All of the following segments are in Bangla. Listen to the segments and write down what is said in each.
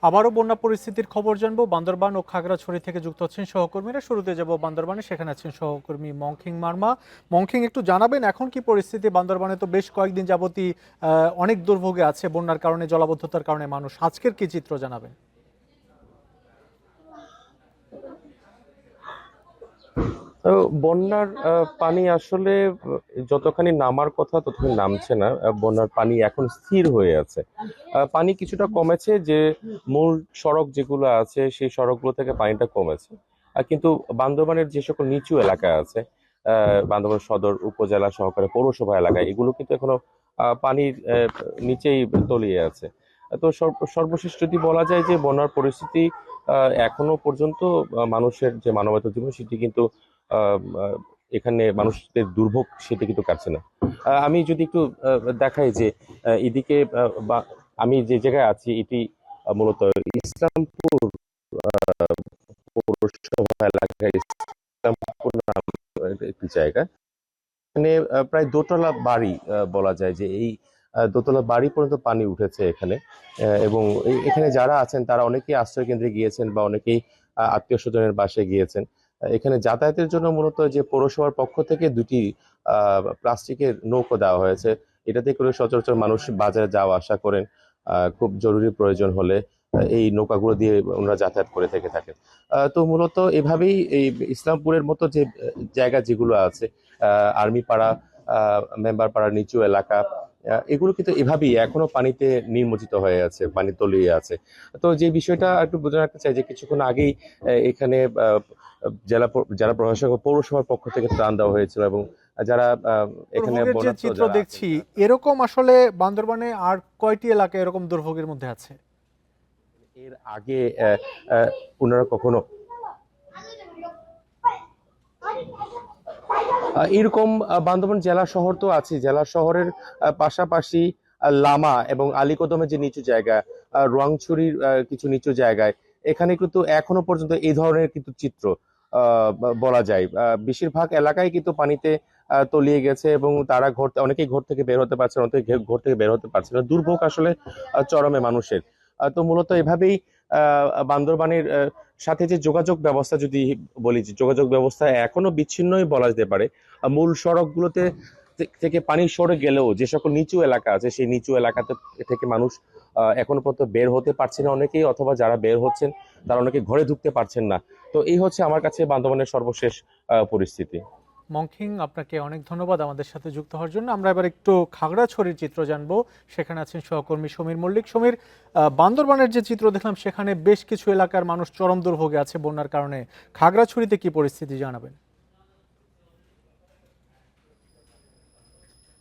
আবারও বন্যা পরিস্থিতির খবর জানবো। বান্দরবান ও খাগড়াছড়ি থেকে যুক্ত হচ্ছেন সহকর্মীরা। শুরুতে যাব বান্দরবানে, সেখানে আছেন সহকর্মী মংখিং মার্মা। মংখিং, একটু জানাবেন এখন কি পরিস্থিতি বান্দরবানে? তো বেশ কয়েকদিন যাবতই অনেক দুর্ভোগে আছে বন্যার কারণে, জলাবদ্ধতার কারণে মানুষ। আজকের কি চিত্র জানাবেন? তো বন্যার পানি আসলে যতখানি নামার কথা ততখানি নামছে না। বন্যার পানি এখন স্থির হয়ে আছে। পানি কিছুটা কমেছে, যে মূল সড়ক যেগুলো আছে সেই সড়কগুলো থেকে পানিটা কমেছে। কিন্তু বান্দরবানের যে সকল নিচু এলাকা আছে, বান্দরবান সদর উপজেলা সহকারে পৌরসভা এলাকায়, এগুলো কিন্তু এখনো পানির নিচেই তলিয়ে আছে। তো সর্বশেষ যদি বলা যায় যে বন্যার পরিস্থিতি এখনো পর্যন্ত মানুষের যে মানবতা জীবন সেটি কিন্তু আহ, আহ, এখানে মানুষদের দুর্ভোগ সেটা কিন্তু কাটছে না। আমি যদি একটু দেখাই যে এদিকে আমি যে জায়গায় আছি এটি মূলত ইসলামপুর পৌরসভা এলাকায়, ইসলামপুর নাম একটি জায়গা। এখানে প্রায় দোতলা বাড়ি, বলা যায় যে এই দোতলা বাড়ি পর্যন্ত পানি উঠেছে এখানে। এবং এখানে যারা আছেন তারা অনেকেই আশ্রয় কেন্দ্রে গিয়েছেন বা অনেকেই আত্মীয় স্বজনের বাসায় গিয়েছেন। এখানে যাতায়াতের জন্য মূলত যে পৌরসভার পক্ষ থেকে দুটি প্লাস্টিকের নৌকো দেওয়া হয়েছে। এটাতে করে সচরাচর মানুষ বাজারে যাওয়া আসা করেন। খুব জরুরি প্রয়োজন হলে এই নৌকাগুলো দিয়ে ওনারা যাতায়াত করে থেকে থাকেন। তো মূলত এভাবেই এই ইসলামপুরের মতো যে জায়গা যেগুলো আছে, আর্মি পাড়া, মেম্বার পাড়ার নিচু এলাকা, এগুলো কিন্তু এভাবেই এখনো পানিতে নিমজ্জিত হয়ে আছে, পানি তলিয়ে আছে। তো যে বিষয়টা একটু বুঝে রাখতে চাই যে কিছুক্ষণ আগেই এখানে জেলা প্রশাসক ও পৌরসভার পক্ষ থেকে ত্রাণ দেওয়া হয়েছিল, এবং যারা এখানে দুর্ভোগের যে বন্যার্ত চিত্র যারা আছেন দেখছি, এরকম আসলে বান্দরবানে আর কয়টি এলাকা এরকম দুর্ভোগের মধ্যে আছে? এর আগে ওনারা কখনো এরকম বান্দরবান জেলা শহর তো আছে, জেলা শহরের পাশাপাশি লামা এবং আলীকদমের যে নিচু জায়গা, রোয়াংছড়ির কিছু নিচু জায়গায়, এখানে কিন্তু এখনো পর্যন্ত এই ধরনের কিন্তু চিত্র বলা যায়। বেশিরভাগ এলাকায় কিন্তু পানিতে তলিয়ে গেছে, এবং তারা অনেকেই ঘর থেকে বের হতে পারছে না, অনেকে ঘর থেকে বের হতে পারছে না। দুর্ভোগ আসলে চরমে মানুষের। তো মূলত এভাবেই বান্দরবানের সাথে যে যোগাযোগ ব্যবস্থা যদি বলি, যে যোগাযোগ ব্যবস্থা এখনো বিচ্ছিন্নই বলা যেতে পারে। মূল সড়কগুলোতে থেকে পানি সরে গেলেও যে সকল নিচু এলাকা আছে সেই নিচু এলাকাতে থেকে মানুষ এখনো পর্যন্ত বের হতে পারছে না অনেকেই, অথবা যারা বের হচ্ছেন তারা অনেকে ঘরে ঢুকতে পারছেন না। তো এই হচ্ছে আমার কাছে বান্দরবানের সর্বশেষ পরিস্থিতি। মংখিং, আপনাকে অনেক ধন্যবাদ আমাদের সাথে যুক্ত হওয়ার জন্য। আমরা এবার একটু খাগড়াছড়ির চিত্র জানবো। সেখানে আছেন সহকর্মী সমীর মল্লিক। সমীর, বান্দরবানের যে চিত্র দেখলাম সেখানে বেশ কিছু এলাকার মানুষ চরম দুর্ভোগে আছে বন্যার কারণে। খাগড়াছড়িতে কি পরিস্থিতি জানাবেন?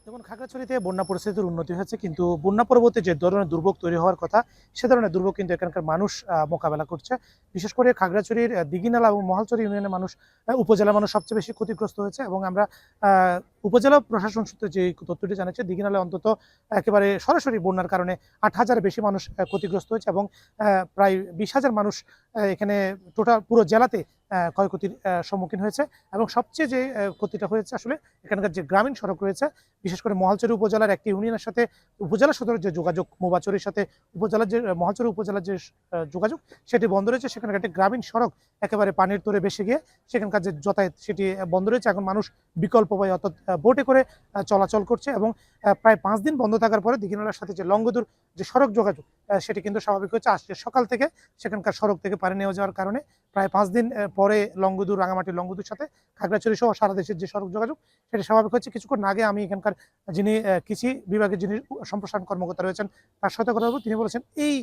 দেখুন, খাগড়াছড়িতে বন্যা পরিস্থিতির উন্নতি হয়েছে, কিন্তু বন্যা পরবর্তী যে ধরনের দুর্ভোগ তৈরি হওয়ার কথা সে ধরনের দুর্ভোগ কিন্তু এখানকার মানুষ মোকাবেলা করছে। বিশেষ করে খাগড়াছড়ির দিঘিনালা এবং মহালছড়ি ইউনিয়নের মানুষ, উপজেলা মানুষ সবচেয়ে বেশি ক্ষতিগ্রস্ত হয়েছে। এবং আমরা উপজেলা প্রশাসন সূত্রে যে তথ্যটি জানাচ্ছে, দিঘিনালায় অন্তত একেবারে সরাসরি বন্যার কারণে 8,000-এর বেশি মানুষ ক্ষতিগ্রস্ত হয়েছে, এবং প্রায় 20,000 মানুষ এখানে টোটাল পুরো জেলাতে ক্ষয়ক্ষতির সম্মুখীন হয়েছে। এবং সবচেয়ে যে ক্ষতিটা হয়েছে আসলে এখানকার যে গ্রামীণ সড়ক রয়েছে, বিশেষ করে মহালছড়ি উপজেলার একটি ইউনিয়নের সাথে উপজেলা সদরের যে যোগাযোগ, মোবাচড়ির সাথে উপজেলার যে মহালছড়ি উপজেলার যে যোগাযোগ, সেটি বন্ধ রয়েছে। সেখানকার একটি গ্রামীণ সড়ক একেবারে পানির তোরে ভেসে গিয়ে সেখানকার যে যাতায়াত সেটি বন্ধ রয়েছে। এখন মানুষ বিকল্প উপায় অর্থাৎ বোটে করে চলাচল করছে। এবং প্রায় 5 দিন বন্ধ থাকার পরে দিঘিনালার সাথে যে লংগদুর যে সড়ক যোগাযোগ, সেটি কিন্তু স্বাভাবিক হচ্ছে। আজকে সকাল থেকে সেখানকার সড়ক থেকে পানি নেওয়া যাওয়ার কারণে প্রায় 5 দিন পরে লংগদুর, রাঙামাটির লংগদুর সাথে খাগড়াছড়ি সহ সারা দেশের যে সড়ক যোগাযোগ সেটি স্বাভাবিক হচ্ছে। কিছুক্ষণ আগে আমি এখানকার যিনি কৃষি বিভাগের যিনি সম্প্রসারণ কর্মকর্তা রয়েছেন তার সাথে কথা বলব। তিনি বলেছেন এই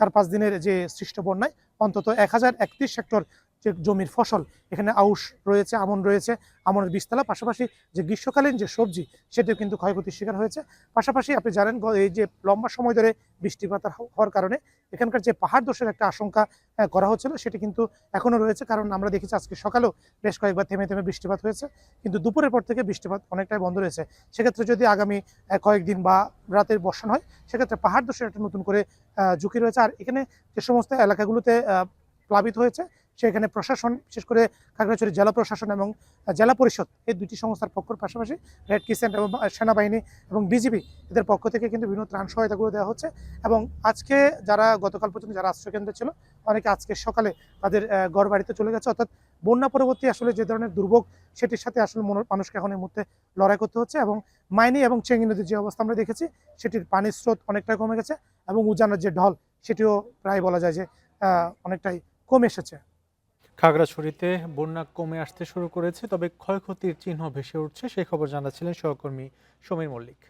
4-5 দিনের যে সৃষ্ট বন্যায় অন্তত 1031 হেক্টর যে জমির ফসল, এখানে আউশ রয়েছে, আমন রয়েছে, আমনের বীজতলা, পাশাপাশি যে গ্রীষ্মকালীন যে সবজি সেটিও কিন্তু ক্ষয়ক্ষতির শিকার হয়েছে। পাশাপাশি আপনি জানেন, এই যে লম্বা সময় ধরে বৃষ্টিপাত হওয়ার কারণে এখানকার যে পাহাড় ধসের একটা আশঙ্কা করা হচ্ছিল সেটি কিন্তু এখনো রয়েছে। কারণ আমরা দেখেছি আজকে সকালেও বেশ কয়েকবার থেমে থেমে বৃষ্টিপাত হয়েছে, কিন্তু দুপুরের পর থেকে বৃষ্টিপাত অনেকটাই বন্ধ রয়েছে। সেক্ষেত্রে যদি আগামী কয়েকদিন বা রাতের বর্ষণ হয়, সেক্ষেত্রে পাহাড় ধসের একটা নতুন করে ঝুঁকি রয়েছে। আর এখানে যে সমস্ত এলাকাগুলোতে প্লাবিত হয়েছে সেখানে প্রশাসন, বিশেষ করে খাগড়াছড়ি জেলা প্রশাসন এবং জেলা পরিষদ, এই দুটি সংস্থার পক্ষের পাশাপাশি রেড ক্রিসেন্ট এবং সেনাবাহিনী এবং বিজিবি এদের পক্ষ থেকে কিন্তু বিভিন্ন ত্রাণ সহায়তাগুলো দেওয়া হচ্ছে। এবং আজকে যারা গতকাল পর্যন্ত যারা আশ্রয়কেন্দ্রে ছিল, অনেকে আজকে সকালে তাদের ঘর বাড়িতে চলে গেছে। অর্থাৎ বন্যা পরবর্তী আসলে যে ধরনের দুর্ভোগ, সেটির সাথে আসলে মানুষকে এখন এই মুহূর্তে লড়াই করতে হচ্ছে। এবং মাইনি এবং চেঙ্গি নদীর যে অবস্থা আমরা দেখেছি, সেটির পানির স্রোত অনেকটাই কমে গেছে এবং উজানের যে ঢল, সেটিও প্রায় বলা যায় যে অনেকটাই কমে এসেছে। খাগড়াছড়িতে বন্যা কমে আসতে শুরু করেছে, তবে ক্ষয়ক্ষতির চিহ্ন ভেসে উঠছে, সেই খবর জানাচ্ছিলেন সহকর্মী সমীর মল্লিক।